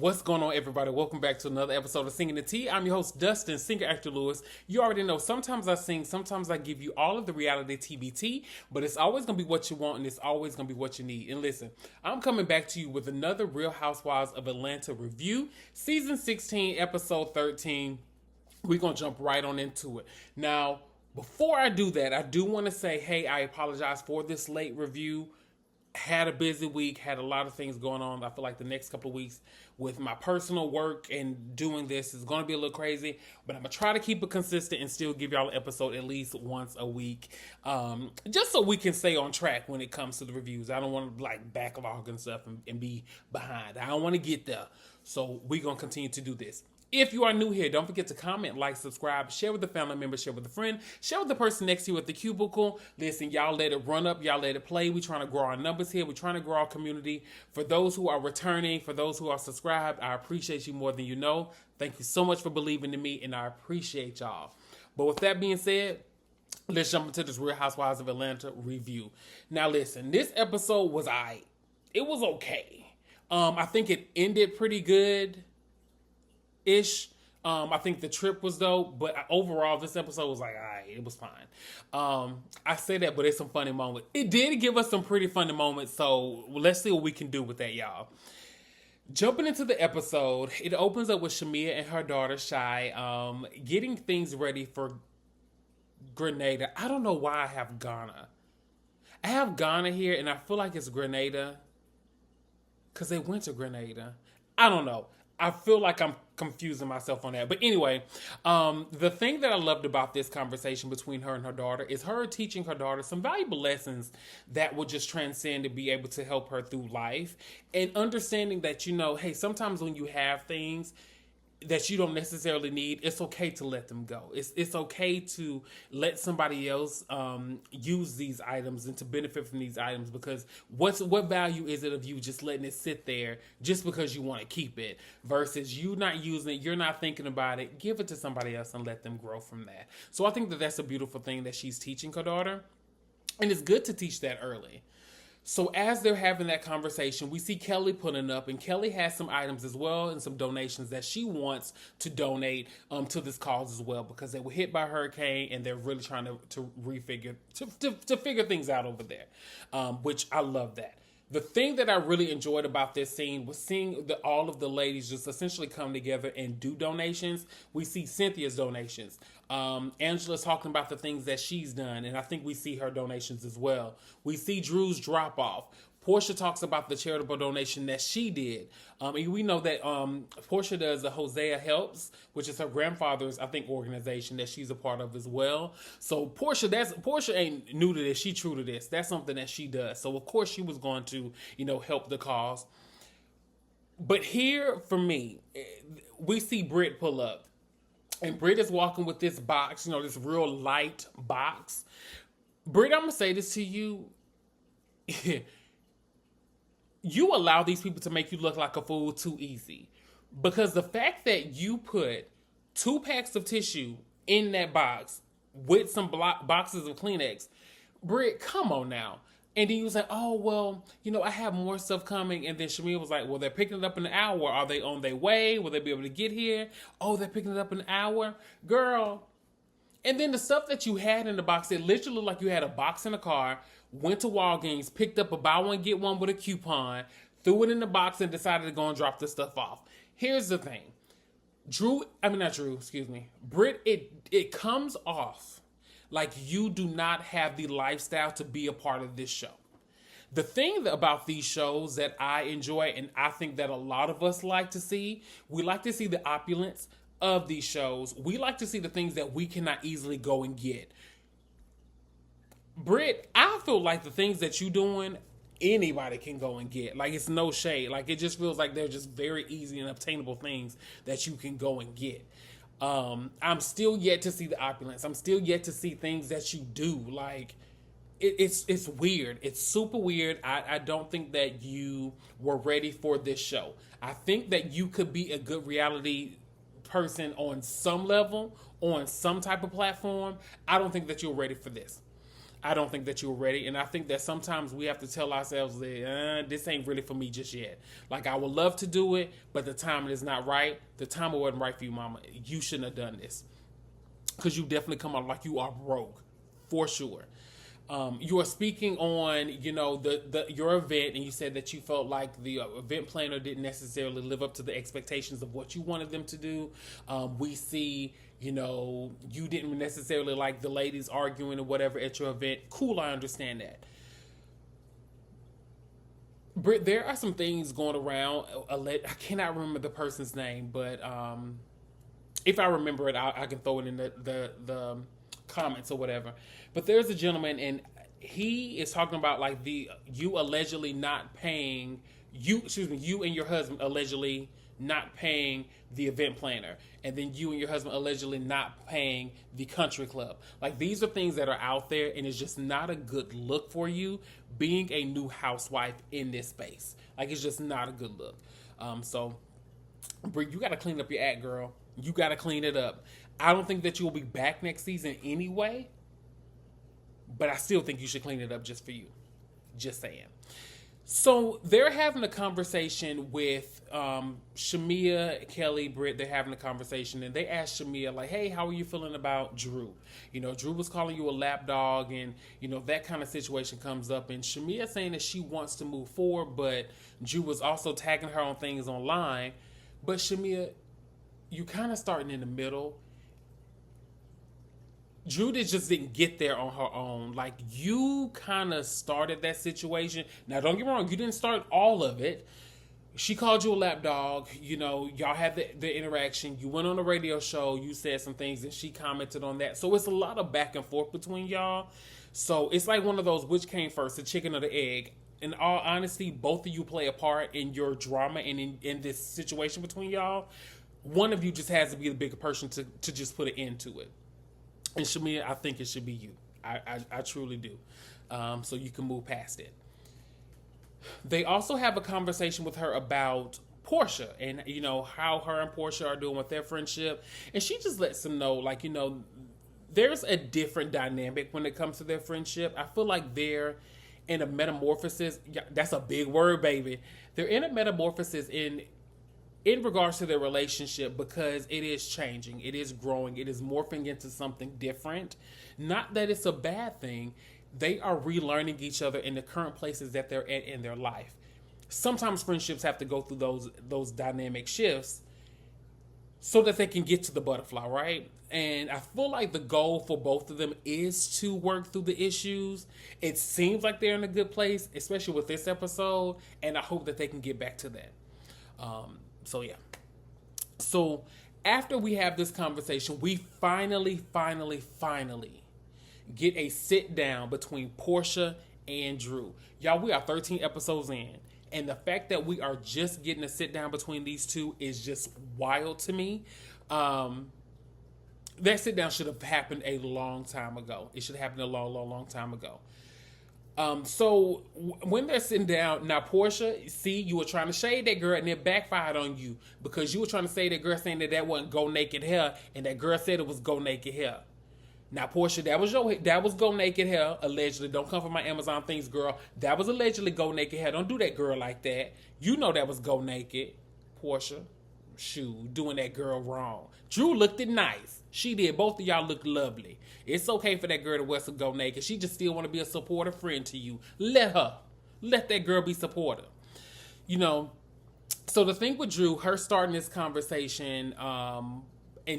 What's going on, everybody? Welcome back to another episode of Singing the Tea. I'm your host, Dustin, singer actor Lewis. You already know, sometimes I sing, sometimes I give you all of the reality TBT, but it's always going to be what you want and it's always going to be what you need. And listen, I'm coming back to you with another Real Housewives of Atlanta review, Season 16, Episode 13. We're going to jump right on into it. Now, before I do that, I do want to say, hey, I apologize for this late review. Had a busy week, had a lot of things going on. I feel like the next couple of weeks with my personal work and doing this is going to be a little crazy, but I'm going to try to keep it consistent and still give y'all an episode at least once a week, just so we can stay on track when it comes to the reviews. I don't want to backlog and stuff and be behind. I don't want to get there. So we're going to continue to do this. If you are new here, don't forget to comment, like, subscribe, share with a family member, share with a friend, share with the person next to you at the cubicle. Listen, y'all let it run up, y'all let it play. We're trying to grow our numbers here. We're trying to grow our community. For those who are returning, for those who are subscribed, I appreciate you more than you know. Thank you so much for believing in me, and I appreciate y'all. But with that being said, let's jump into this Real Housewives of Atlanta review. Now listen, this episode was aight. It was okay. I think it ended pretty good. Ish. I think the trip was dope, but overall this episode was like, alright, it was fine. I say that, but it's some funny moments. It did give us some pretty funny moments, so let's see what we can do with that, y'all. Jumping into the episode, it opens up with Shamea and her daughter Shy getting things ready for Grenada. I don't know why I have Ghana. I have Ghana here, and I feel like it's Grenada because they went to Grenada. I don't know. I feel like I'm confusing myself on that. But anyway, the thing that I loved about this conversation between her and her daughter is her teaching her daughter some valuable lessons that will just transcend and be able to help her through life. And understanding that, hey, sometimes when you have things that you don't necessarily need, it's okay to let them go. It's okay to let somebody else use these items and to benefit from these items, because what value is it of you just letting it sit there just because you want to keep it versus you not using it, you're not thinking about it, give it to somebody else and let them grow from that. So I think that that's a beautiful thing that she's teaching her daughter, and it's good to teach that early. So as they're having that conversation, we see Kelly putting up, and Kelly has some items as well and some donations that she wants to donate to this cause as well, because they were hit by a hurricane and they're really trying to refigure, to figure things out over there, which I love that. The thing that I really enjoyed about this scene was seeing all of the ladies just essentially come together and do donations. We see Cynthia's donations. Angela's talking about the things that she's done, and I think we see her donations as well. We see Drew's drop off. Porsha talks about the charitable donation that she did. And we know that Porsha does the Hosea Helps, which is her grandfather's, I think, organization that she's a part of as well. So Porsha ain't new to this. She true to this. That's something that she does. So, of course, she was going to, help the cause. But here, for me, we see Britt pull up. And Britt is walking with this box, this real light box. Britt, I'm going to say this to you. You allow these people to make you look like a fool too easy. Because the fact that you put 2 packs of tissue in that box with some boxes of Kleenex, Britt, come on now. And then you was like, oh, well, I have more stuff coming. And then Shamea was like, well, they're picking it up in an hour. Are they on their way? Will they be able to get here? Oh, they're picking it up in an hour? Girl. And then the stuff that you had in the box, it literally looked like you had a box in a car, went to Walgreens, picked up a buy one, get one with a coupon, threw it in the box, and decided to go and drop the stuff off. Here's the thing. Britt, it comes off like you do not have the lifestyle to be a part of this show. The thing about these shows that I enjoy, and I think that a lot of us like to see, we like to see the opulence of these shows. We like to see the things that we cannot easily go and get. Britt, I feel like the things that you're doing, anybody can go and get. Like, it's no shade. Like, it just feels like they're just very easy and obtainable things that you can go and get. I'm still yet to see the opulence. I'm still yet to see things that you do. Like, it's weird. It's super weird. I don't think that you were ready for this show. I think that you could be a good reality person on some level, on some type of platform. I don't think that you're ready for this. I don't think that you were ready. And I think that sometimes we have to tell ourselves that this ain't really for me just yet. Like, I would love to do it, but the timing is not right. The timing wasn't right for you, mama. You shouldn't have done this. Because you definitely come out like you are broke, for sure. You are speaking on, your event, and you said that you felt like the event planner didn't necessarily live up to the expectations of what you wanted them to do. We see, you didn't necessarily like the ladies arguing or whatever at your event. Cool, I understand that. Britt, there are some things going around. I cannot remember the person's name, but if I remember it, I can throw it in the comments or whatever. But there's a gentleman, and he is talking about like you allegedly not paying you and your husband allegedly not paying the event planner, and then you and your husband allegedly not paying the country club. Like, these are things that are out there, and it's just not a good look for you being a new housewife in this space. Like, it's just not a good look. So, Brie, you got to clean up your act, girl. You got to clean it up. I don't think that you will be back next season anyway, but I still think you should clean it up just for you. Just saying. So they're having a conversation with Shamia, Kelly, Britt. They're having a conversation, and they asked Shamia, like, hey, how are you feeling about Drew? Drew was calling you a lapdog, and, that kind of situation comes up. And Shamia saying that she wants to move forward, but Drew was also tagging her on things online. But Shamia, you kind of starting in the middle. Drew just didn't get there on her own. Like, you kind of started that situation. Now, don't get me wrong. You didn't start all of it. She called you a lapdog. Y'all had the interaction. You went on a radio show. You said some things, and she commented on that. So it's a lot of back and forth between y'all. So it's like one of those, which came first, the chicken or the egg? In all honesty, both of you play a part in your drama and in this situation between y'all. One of you just has to be the bigger person to just put an end to it. And Shamia, I think it should be you. I truly do. So you can move past it. They also have a conversation with her about Porsha and, how her and Porsha are doing with their friendship. And she just lets them know, like, there's a different dynamic when it comes to their friendship. I feel like they're in a metamorphosis. Yeah, that's a big word, baby. They're in a metamorphosis in regards to their relationship, because it is changing, it is growing, it is morphing into something different. Not that it's a bad thing. They are relearning each other in the current places that they're at in their life. Sometimes friendships have to go through those dynamic shifts so that they can get to the butterfly, right? And I feel like the goal for both of them is to work through the issues. It seems like they're in a good place, especially with this episode, and I hope that they can get back to that. So yeah. So after we have this conversation, we finally get a sit down between Porsha and Drew. Y'all, we are 13 episodes in, and the fact that we are just getting a sit down between these two is just wild to me. That sit down should have happened a long time ago. It should have happened a long time ago. So when they're sitting down, now Porsha, see, you were trying to shade that girl and it backfired on you, because you were trying to say that girl saying that wasn't go naked hair, and that girl said it was go naked hair. Now Porsha, that was go naked hair, allegedly. Don't come for my Amazon things, girl. That was allegedly go naked hair. Don't do that girl like that. You know that was go naked. Porsha, shoot, doing that girl wrong. Drew looked it nice. She did. Both of y'all looked lovely. It's okay for that girl to wear some go naked. She just still want to be a supportive friend to you. Let that girl be supportive. So the thing with Drew, her starting this conversation and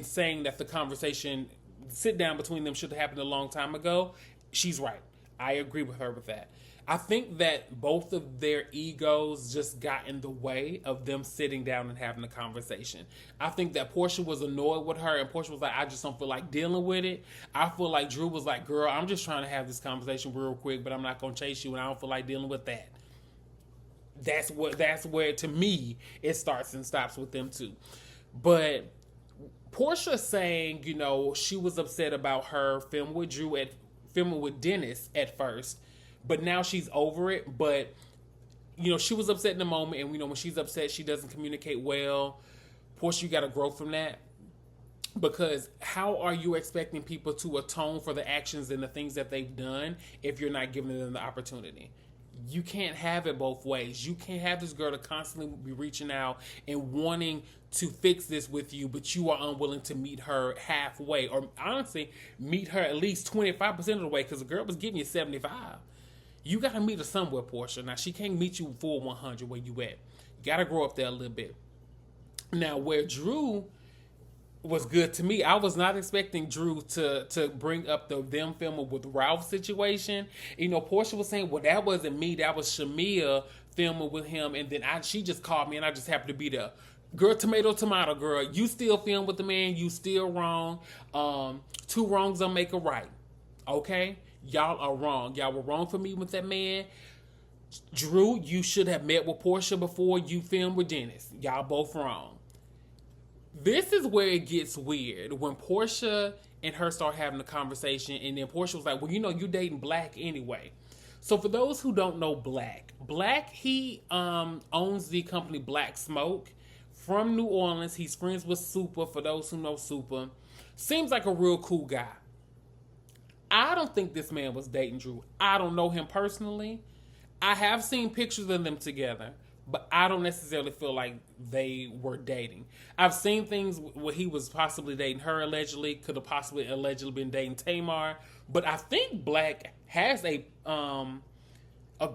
saying that the conversation, sit down between them should have happened a long time ago, she's right. I agree with her with that. I think that both of their egos just got in the way of them sitting down and having a conversation. I think that Porsha was annoyed with her, and Porsha was like, I just don't feel like dealing with it. I feel like Drew was like, girl, I'm just trying to have this conversation real quick, but I'm not going to chase you, and I don't feel like dealing with that. That's where, to me, it starts and stops with them two. But Porsha saying, she was upset about her filming with Dennis at first, but now she's over it. But, she was upset in the moment. And, when she's upset, she doesn't communicate well. Porsha, you got to grow from that. Because how are you expecting people to atone for the actions and the things that they've done if you're not giving them the opportunity? You can't have it both ways. You can't have this girl to constantly be reaching out and wanting to fix this with you, but you are unwilling to meet her halfway, or honestly, meet her at least 25% of the way, because the girl was giving you 75. You got to meet her somewhere, Porsha. Now, she can't meet you full 100 where you at. You got to grow up there a little bit. Now, where Drew was good to me, I was not expecting Drew to bring up the them filming with Ralph situation. You know, Porsha was saying, well, that wasn't me, that was Shamia filming with him, and then she just called me and I just happened to be there. Girl, tomato, girl, you still film with the man, you still wrong. Two wrongs don't make a right. Okay? Y'all are wrong. Y'all were wrong for meeting with that man. Drew, you should have met with Porsha before you filmed with Dennis. Y'all both wrong. This is where it gets weird. When Porsha and her start having a conversation, and then Porsha was like, well, you know, you're dating Black anyway. So for those who don't know Black, he owns the company Black Smoke from New Orleans. He's friends with Super, for those who know Super. Seems like a real cool guy. I don't think this man was dating Drew. I don't know him personally. I have seen pictures of them together, but I don't necessarily feel like they were dating. I've seen things where he was possibly dating her allegedly, could have possibly allegedly been dating Tamar, but I think Black has a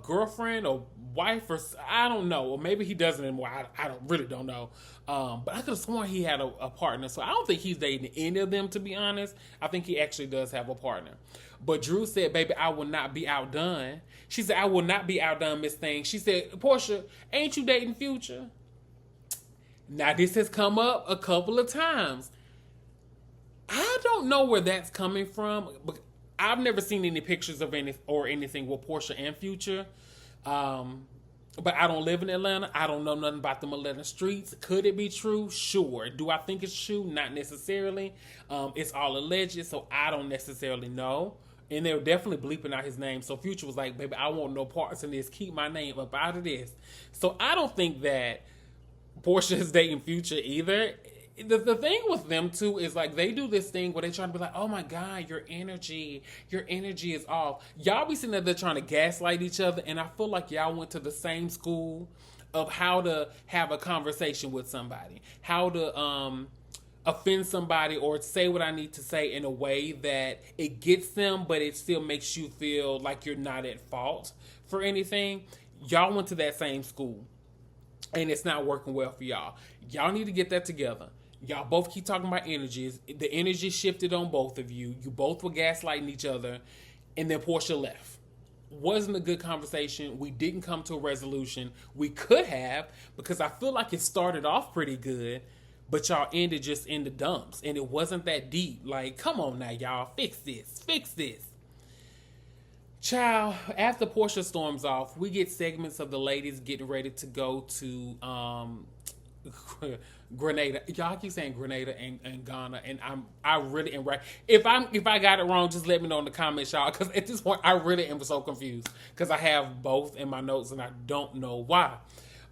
girlfriend or wife, or I don't know, or maybe he doesn't anymore. I really don't know. But I could have sworn he had a partner, so I don't think he's dating any of them, to be honest. I think he actually does have a partner. But Drew said, baby, I will not be outdone. She said, I will not be outdone, Miss Thing. She said, Porsha, ain't you dating Future? Now, this has come up a couple of times. I don't know where that's coming from, but I've never seen any pictures of anything with Porsha and Future. But I don't live in Atlanta. I don't know nothing about them Atlanta streets. Could it be true? Sure. Do I think it's true? Not necessarily. It's all alleged, so I don't necessarily know. And they were definitely bleeping out his name. So Future was like, baby, I want no parts in this. Keep my name up out of this. So I don't think that Porsha is dating Future either. The thing with them two is like they do this thing where they try to be like, oh my God, your energy is off. Y'all be sitting there trying to gaslight each other, and I feel like y'all went to the same school of how to have a conversation with somebody, how to offend somebody or say what I need to say in a way that it gets them, but it still makes you feel like you're not at fault for anything. Y'all went to that same school, and it's not working well for y'all. Y'all need to get that together. Y'all both keep talking about energies. The energy shifted on both of you. You both were gaslighting each other, and then Porsha left. Wasn't a good conversation. We didn't come to a resolution. We could have, because I feel like it started off pretty good, but y'all ended just in the dumps, and it wasn't that deep. Like, come on now, y'all. Fix this. Child, after Porsha storms off, we get segments of the ladies getting ready to go to Grenada. Y'all keep saying Grenada and Ghana, and I really am right. If I got it wrong, just let me know in the comments, y'all, because at this point I really am so confused because I have both in my notes and I don't know why.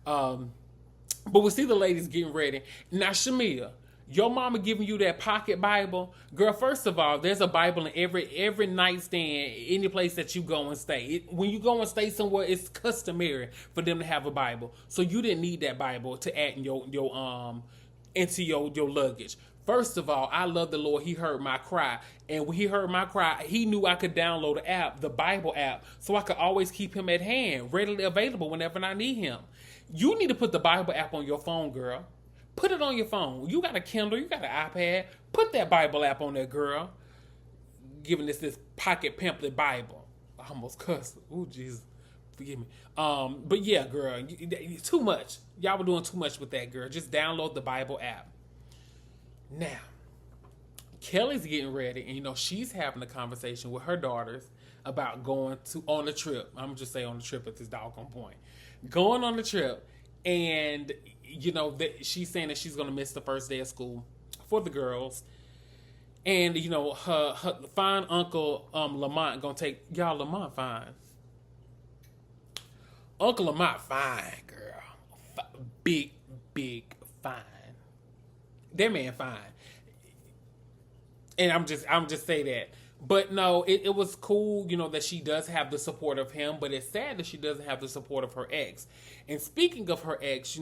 But we see the ladies getting ready. Now, Shamia, your mama giving you that pocket Bible. Girl, first of all, there's a Bible in every nightstand, any place that you go and stay. When you go and stay somewhere, it's customary for them to have a Bible. So you didn't need that Bible to add in into your luggage. First of all, I love the Lord. He heard my cry. And when he heard my cry, he knew I could download the app, the Bible app, so I could always keep him at hand, readily available whenever I need him. You need to put the Bible app on your phone, girl. Put it on your phone. You got a Kindle, you got an iPad. Put that Bible app on there, girl. Giving this pocket pamphlet Bible. I almost cussed. Oh, Jesus. Forgive me. But yeah, girl, too much. Y'all were doing too much with that, girl. Just download the Bible app. Now, Kelly's getting ready, and she's having a conversation with her daughters about going on a trip. I'm just saying on the trip at this doggone point. Going on the trip, and she's saying that she's going to miss the first day of school for the girls. And, her fine uncle, Lamont, going to take... Y'all, Lamont fine. Uncle Lamont fine, girl. Big fine. That man fine. And I'm just say that. But no, it was cool, that she does have the support of him, but it's sad that she doesn't have the support of her ex. And speaking of her ex,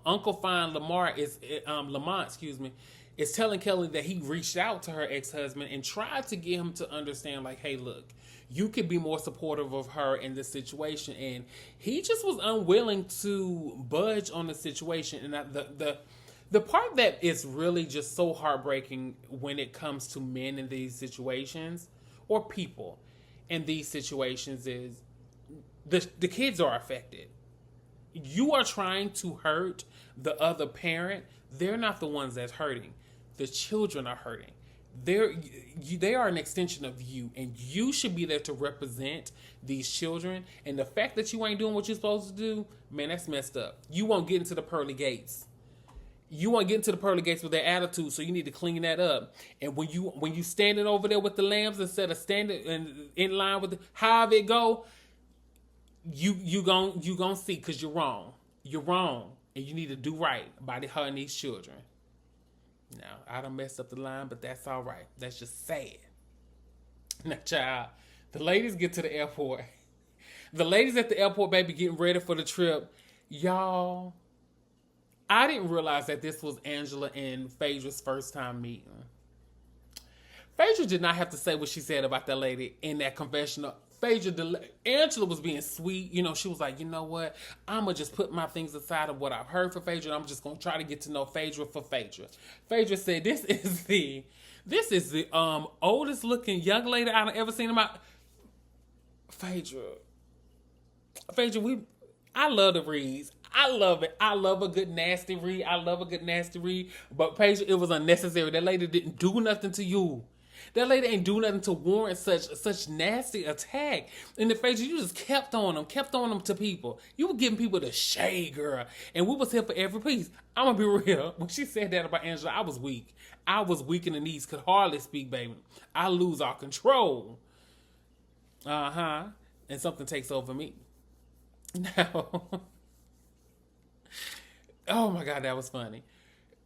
Uncle Fine Lamont, is telling Kelly that he reached out to her ex-husband and tried to get him to understand, like, hey, look, you could be more supportive of her in this situation. And he just was unwilling to budge on the situation. And the part that is really just so heartbreaking when it comes to men in these situations, or people in these situations, is the kids are affected. You are trying to hurt the other parent. They're not the ones that's hurting. The children are hurting. They are an extension of you, and you should be there to represent these children. And the fact that you ain't doing what you're supposed to do, man, that's messed up. You won't get into the pearly gates. You want to get into the pearly gates with their attitude, so you need to clean that up. And when you standing over there with the lambs instead of standing in line with however it go, you gon' see, because you're wrong. You're wrong, and you need to do right by her and these children. Now, I done messed up the line, but that's all right. That's just sad. Now, child, the ladies get to the airport. The ladies at the airport, baby, getting ready for the trip. Y'all, I didn't realize that this was Angela and Phaedra's first time meeting. Phaedra did not have to say what she said about that lady in that confessional. Angela was being sweet. She was like, you know what? I'm going to just put my things aside of what I've heard for Phaedra, and I'm just going to try to get to know Phaedra for Phaedra. Phaedra said, this is the oldest looking young lady I've ever seen in my... Phaedra, I love the reads. I love it. I love a good nasty read. But Phaedra, it was unnecessary. That lady didn't do nothing to you. That lady ain't do nothing to warrant such nasty attack. And the Phaedra, you just kept on them to people. You were giving people the shade, girl. And we was here for every piece. I'm going to be real. When she said that about Angela, I was weak. I was weak in the knees, could hardly speak, baby. I lose all control. And something takes over me. Now... Oh my God, that was funny.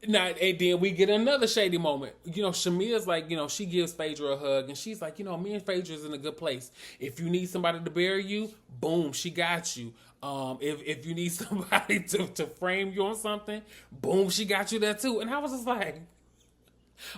Now, and then we get another shady moment. Shamia's like, she gives Phaedra a hug, and she's like, me and Phaedra's in a good place. If you need somebody to bury you, boom, she got you. If you need somebody to frame you on something, boom, she got you there too. And I was just like,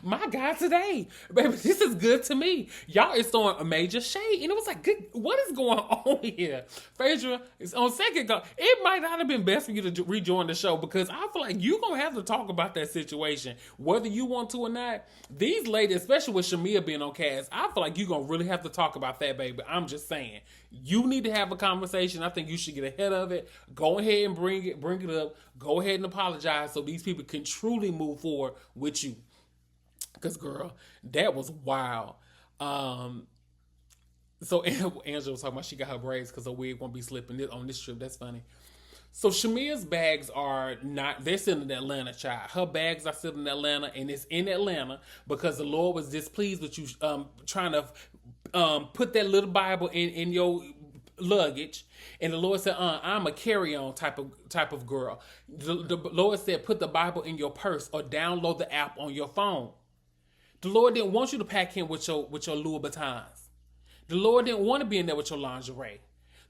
my God, today, baby, this is good to me. Y'all is throwing a major shade, and it was like, good. What is going on here? Phaedra is on second go. It might not have been best for you to rejoin the show, because I feel like you're gonna have to talk about that situation, whether you want to or not. These ladies, especially with Shamia being on cast, I feel like you're gonna really have to talk about that, baby. I'm just saying, you need to have a conversation. I think you should get ahead of it. Go ahead and bring it up. Go ahead and apologize so these people can truly move forward with you. Because, girl, that was wild. So Angela was talking about she got her braids because her wig won't be slipping on this trip. That's funny. So Shamia's bags are not, they're still in Atlanta, child. Her bags are still in Atlanta, and it's in Atlanta because the Lord was displeased with you trying to put that little Bible in your luggage. And the Lord said, I'm a carry-on type of girl. The Lord said, put the Bible in your purse or download the app on your phone. The Lord didn't want you to pack in with your Louis Vuittons. The Lord didn't want to be in there with your lingerie.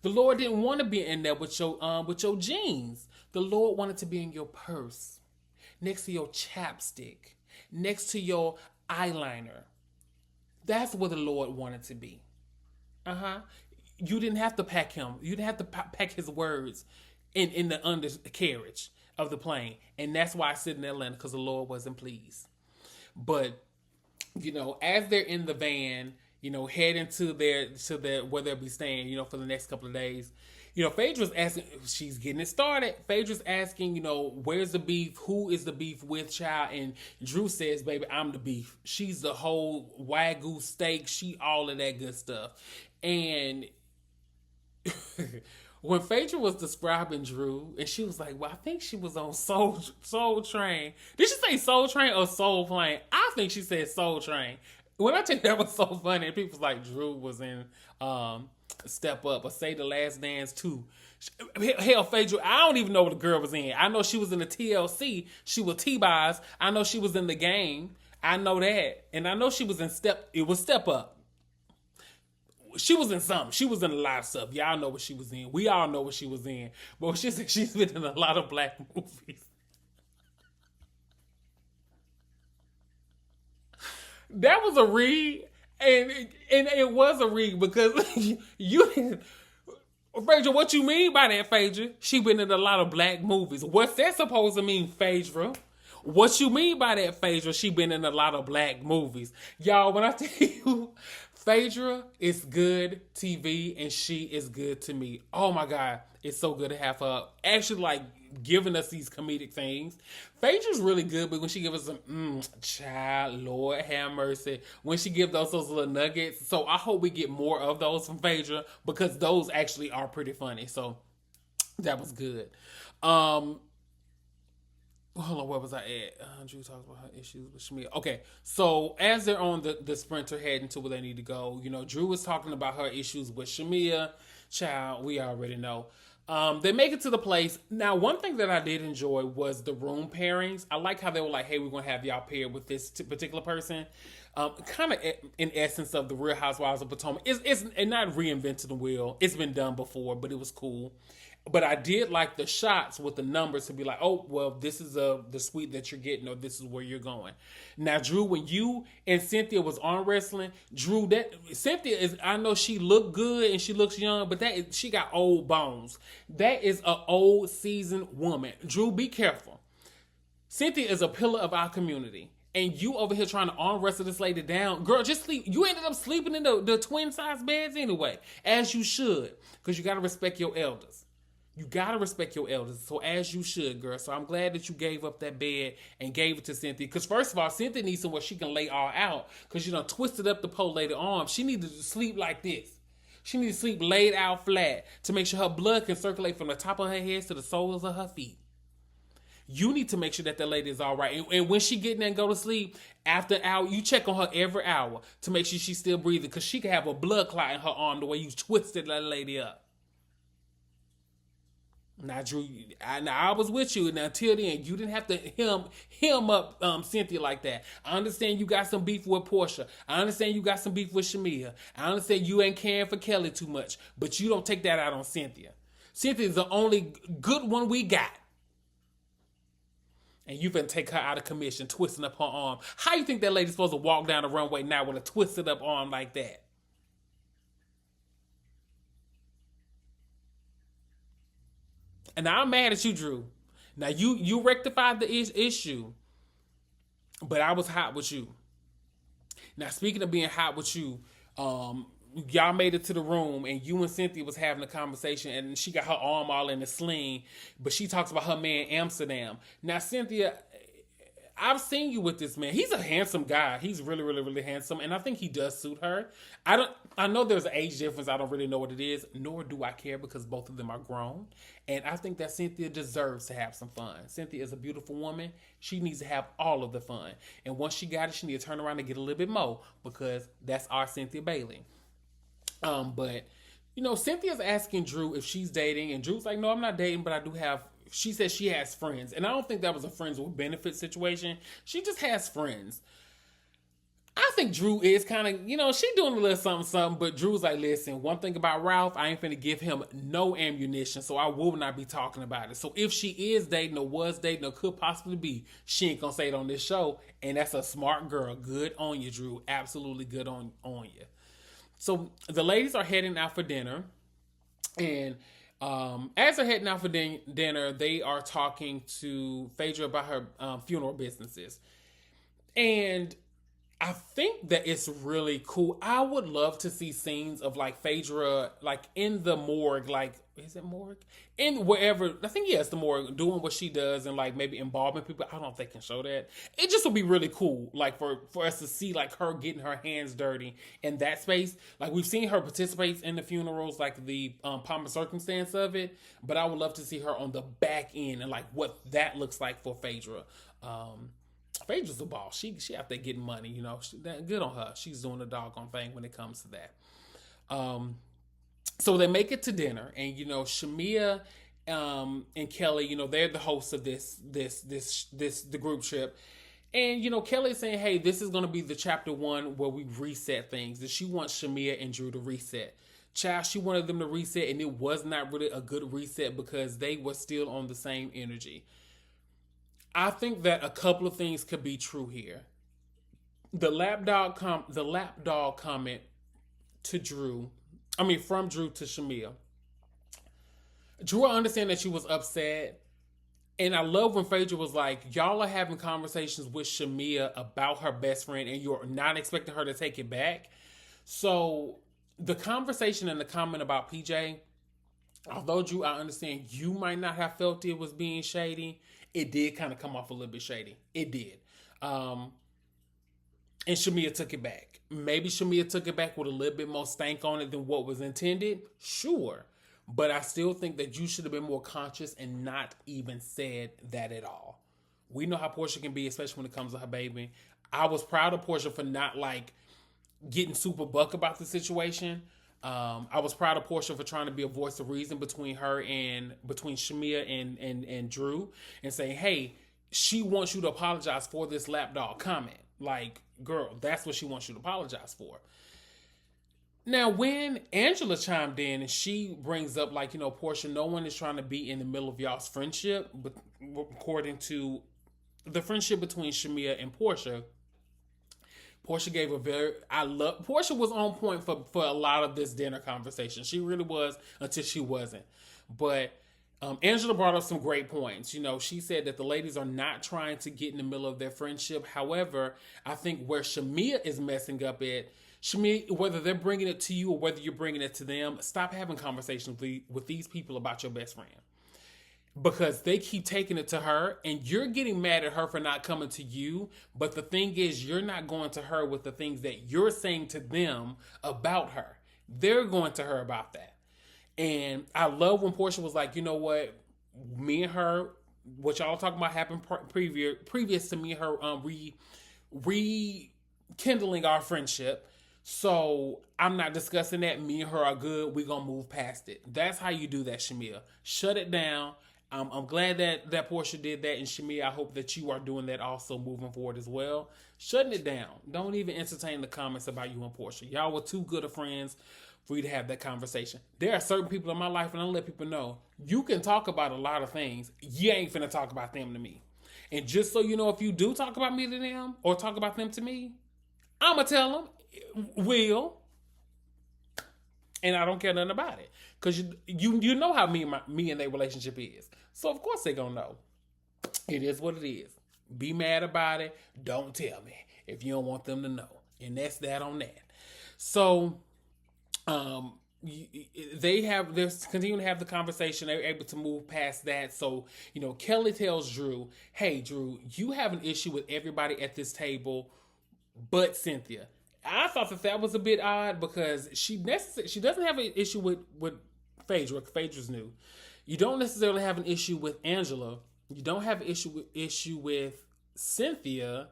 The Lord didn't want to be in there with your jeans. The Lord wanted to be in your purse, next to your chapstick, next to your eyeliner. That's where the Lord wanted to be. You didn't have to pack him. You didn't have to pack his words in the undercarriage of the plane. And that's why I sit in Atlanta, because the Lord wasn't pleased. But as they're in the van, heading to their where they'll be staying, for the next couple of days, Phaedra's asking, she's getting it started. Phaedra's asking, where's the beef? Who is the beef with, child? And Drew says, baby, I'm the beef. She's the whole Wagyu steak. She all of that good stuff. And when Phaedra was describing Drew, and she was like, well, I think she was on Soul Train. Did she say Soul Train or Soul Plane? I think she said Soul Train. When I tell you that was so funny, and people was like, Drew was in Step Up or Say the Last Dance 2. Hell, Phaedra, I don't even know what the girl was in. I know she was in the TLC. She was T-Boz. I know she was in The Game. I know that, and I know she was in Step. It was Step Up. She was in something. She was in a lot of stuff. Y'all know what she was in. We all know what she was in. But she said she's been in a lot of black movies. That was a read, and it was a read because you didn't. Phaedra, what you mean by that, Phaedra? She been in a lot of black movies. What's that supposed to mean, Phaedra? What you mean by that, Phaedra? She been in a lot of black movies. Y'all, when I tell you, Phaedra is good TV and she is good to me. Oh my God, it's so good to have her actually like giving us these comedic things. Phaedra's really good, but when she give us some, child, Lord have mercy. When she give those little nuggets. So I hope we get more of those from Phaedra because those actually are pretty funny. So that was good. Hold on, where was I at? Drew talks about her issues with Shemia. Okay, so as they're on the sprinter heading to where they need to go, Drew was talking about her issues with Shemia. Child, we already know. They make it to the place. Now, one thing that I did enjoy was the room pairings. I like how they were like, hey, we're going to have y'all paired with this particular person. Kind of in essence of the Real Housewives of Potomac. It's not reinventing the wheel. It's been done before, but it was cool. But I did like the shots with the numbers to be like, oh, well, this is the suite that you're getting, or this is where you're going. Now, Drew, when you and Cynthia was arm wrestling, Drew, Cynthia is, I know she looked good and she looks young, but she got old bones. That is an old seasoned woman. Drew, be careful. Cynthia is a pillar of our community. And you over here trying to arm wrestle this lady down. Girl, just sleep. You ended up sleeping in the twin size beds anyway, as you should, because you got to respect your elders. You gotta respect your elders, so as you should, girl. So I'm glad that you gave up that bed and gave it to Cynthia. Because first of all, Cynthia needs somewhere she can lay all out. Because you done twisted up the pole later arm. She needs to sleep like this. She needs to sleep laid out flat to make sure her blood can circulate from the top of her head to the soles of her feet. You need to make sure that lady is all right. And when she get in there and go to sleep, after an hour, you check on her every hour to make sure she's still breathing. Because she can have a blood clot in her arm the way you twisted that lady up. Now, Drew, I was with you. Now, until then, you didn't have to hem up Cynthia like that. I understand you got some beef with Porsha. I understand you got some beef with Shemia. I understand you ain't caring for Kelly too much. But you don't take that out on Cynthia. Cynthia is the only good one we got. And you finna take her out of commission, twisting up her arm. How you think that lady's supposed to walk down the runway now with a twisted up arm like that? And now I'm mad at you, Drew. Now you rectified the issue, but I was hot with you. Now speaking of being hot with you, y'all made it to the room and you and Cynthia was having a conversation and she got her arm all in a sling, but she talks about her man Amsterdam. Now Cynthia, I've seen you with this man. He's a handsome guy. He's really, really, really handsome. And I think he does suit her. I know there's an age difference. I don't really know what it is, nor do I care because both of them are grown. And I think that Cynthia deserves to have some fun. Cynthia is a beautiful woman. She needs to have all of the fun. And once she got it, she needs to turn around and get a little bit more because that's our Cynthia Bailey. But Cynthia's asking Drew if she's dating, and Drew's like, no, I'm not dating, but I do have. She says she has friends, and I don't think that was a friends with benefits situation. She just has friends. I think Drew is kind of, she doing a little something, but Drew's like, listen, one thing about Ralph, I ain't finna give him no ammunition, so I will not be talking about it. So if she is dating or was dating or could possibly be, she ain't gonna say it on this show, and that's a smart girl. Good on you, Drew. Absolutely good on you. So the ladies are heading out for dinner, and as they're heading out for dinner, they are talking to Phaedra about her funeral businesses. And I think that it's really cool. I would love to see scenes of like Phaedra, like in the morgue, like, is it morgue? In wherever, I think, yes, the morgue, doing what she does and like maybe embalming people. I don't know if they can show that. It just would be really cool, like for us to see like her getting her hands dirty in that space. Like we've seen her participate in the funerals, like the pomp and circumstance of it. But I would love to see her on the back end and like what that looks like for Phaedra. Phaedra's a boss. She out there getting money, good on her. She's doing the doggone thing when it comes to that. So they make it to dinner, and Shemia and Kelly, they're the hosts of the group trip, And, Kelly's saying, hey, this is going to be the chapter 1 where we reset things. That she wants Shamea and Drew to reset. Child, she wanted them to reset, and it was not really a good reset because they were still on the same energy. I think that a couple of things could be true here. The lapdog comment to Drew, from Drew to Shamea. Drew, I understand that she was upset. And I love when Phaedra was like, y'all are having conversations with Shamea about her best friend and you're not expecting her to take it back. So the conversation and the comment about PJ, although Drew, I understand you might not have felt it was being shady, it did kind of come off a little bit shady. It did. And Shamea took it back. Maybe Shamea took it back with a little bit more stank on it than what was intended. Sure. But I still think that you should have been more conscious and not even said that at all. We know how Porsha can be, especially when it comes to her baby. I was proud of Porsha for not getting super buck about the situation. I was proud of Porsha for trying to be a voice of reason between Shamea and Drew, and saying, hey, she wants you to apologize for this lapdog comment. Like, girl, that's what she wants you to apologize for. Now, when Angela chimed in and she brings up, Porsha, no one is trying to be in the middle of y'all's friendship, but according to the friendship between Shamea and Porsha, Porsha gave Porsha was on point for a lot of this dinner conversation. She really was until she wasn't. But Angela brought up some great points. She said that the ladies are not trying to get in the middle of their friendship. However, I think where Shamea is messing up at, Shamea, whether they're bringing it to you or whether you're bringing it to them, stop having conversations with these people about your best friend. Because they keep taking it to her and you're getting mad at her for not coming to you. But the thing is, you're not going to her with the things that you're saying to them about her. They're going to her about that. And I love when Porsha was like, you know what? Me and her, what y'all talking about happened previous to me and her rekindling our friendship. So I'm not discussing that. Me and her are good. We're going to move past it. That's how you do that, Shamea. Shut it down. I'm glad that Porsha did that. And Shamea, I hope that you are doing that also moving forward as well. Shutting it down. Don't even entertain the comments about you and Porsha. Y'all were too good of friends for you to have that conversation. There are certain people in my life, and I'll let people know, you can talk about a lot of things. You ain't finna talk about them to me. And just so you know, if you do talk about me to them or talk about them to me, I'm going to tell them, will, and I don't care nothing about it. Because you know how me and their relationship is. So, of course, they're going to know. It is what it is. Be mad about it. Don't tell me if you don't want them to know. And that's that on that. So, they're continuing to have the conversation. They're able to move past that. So, Kelly tells Drew, hey, Drew, you have an issue with everybody at this table but Cynthia. I thought that was a bit odd because she doesn't have an issue with Phaedra. Phaedra's new. You don't necessarily have an issue with Angela. You don't have an issue with Cynthia.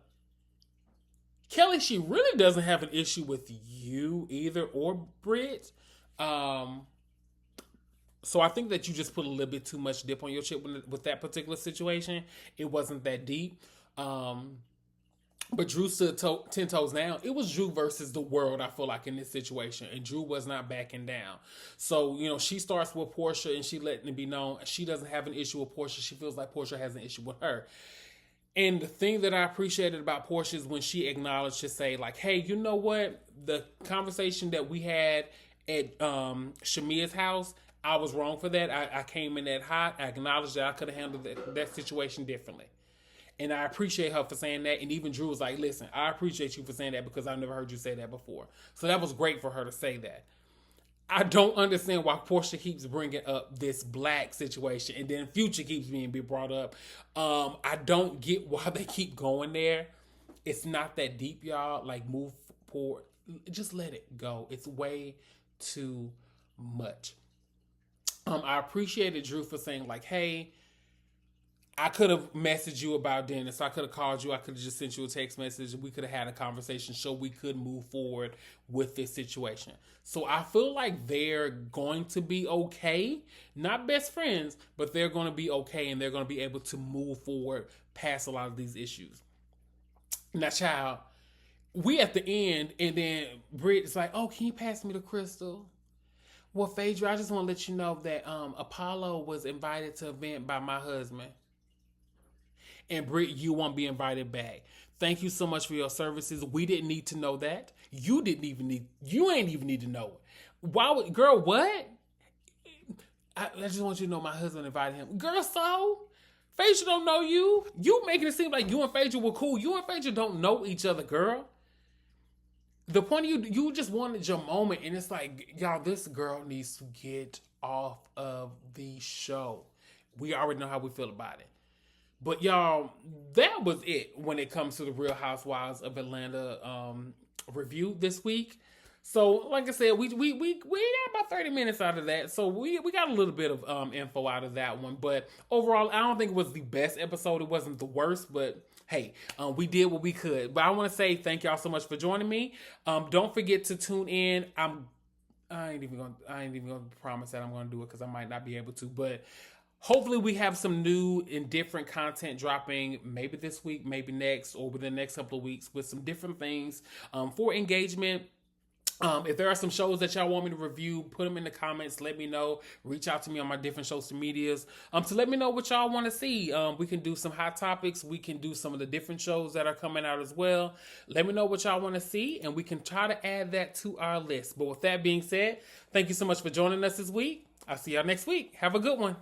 Kelly, she really doesn't have an issue with you either or Britt. So I think that you just put a little bit too much dip on your chip with that particular situation. It wasn't that deep. But Drew stood 10 toes down. It was Drew versus the world, I feel like, in this situation. And Drew was not backing down. So, she starts with Porsha and she letting it be known she doesn't have an issue with Porsha. She feels like Porsha has an issue with her. And the thing that I appreciated about Porsha is when she acknowledged to say, like, hey, you know what? The conversation that we had at Shamea's house, I was wrong for that. I came in that hot. I acknowledged that I could have handled that situation differently. And I appreciate her for saying that. And even Drew was like, listen, I appreciate you for saying that because I've never heard you say that before. So that was great for her to say that. I don't understand why Porsha keeps bringing up this black situation and then Future keeps being brought up. I don't get why they keep going there. It's not that deep, y'all. Like, move forward. Just let it go. It's way too much. I appreciated Drew for saying, like, hey, I could have messaged you about Dennis. I could have called you. I could have just sent you a text message. We could have had a conversation so we could move forward with this situation. So I feel like they're going to be okay. Not best friends, but they're going to be okay and they're going to be able to move forward past a lot of these issues. Now, child, we at the end, and then Britt is like, "Oh, can you pass me the crystal?" Well, Phaedra, I just want to let you know that Apollo was invited to an event by my husband. And Britt, you won't be invited back. Thank you so much for your services. We didn't need to know that. You ain't even need to know it. Why would, girl, what? I just want you to know my husband invited him. Girl, so? Phaedra don't know you. You making it seem like you and Phaedra were cool. You and Phaedra don't know each other, girl. The point of you just wanted your moment, and it's like, y'all, this girl needs to get off of the show. We already know how we feel about it. But y'all, that was it when it comes to the Real Housewives of Atlanta review this week. So, like I said, we got about 30 minutes out of that. So we got a little bit of info out of that one. But overall, I don't think it was the best episode. It wasn't the worst, but hey, we did what we could. But I want to say thank y'all so much for joining me. Don't forget to tune in. I ain't even gonna promise that I'm gonna do it because I might not be able to, but hopefully we have some new and different content dropping maybe this week, maybe next, or within the next couple of weeks with some different things for engagement. If there are some shows that y'all want me to review, put them in the comments. Let me know. Reach out to me on my different social medias to let me know what y'all want to see. We can do some hot topics. We can do some of the different shows that are coming out as well. Let me know what y'all want to see, and we can try to add that to our list. But with that being said, thank you so much for joining us this week. I'll see y'all next week. Have a good one.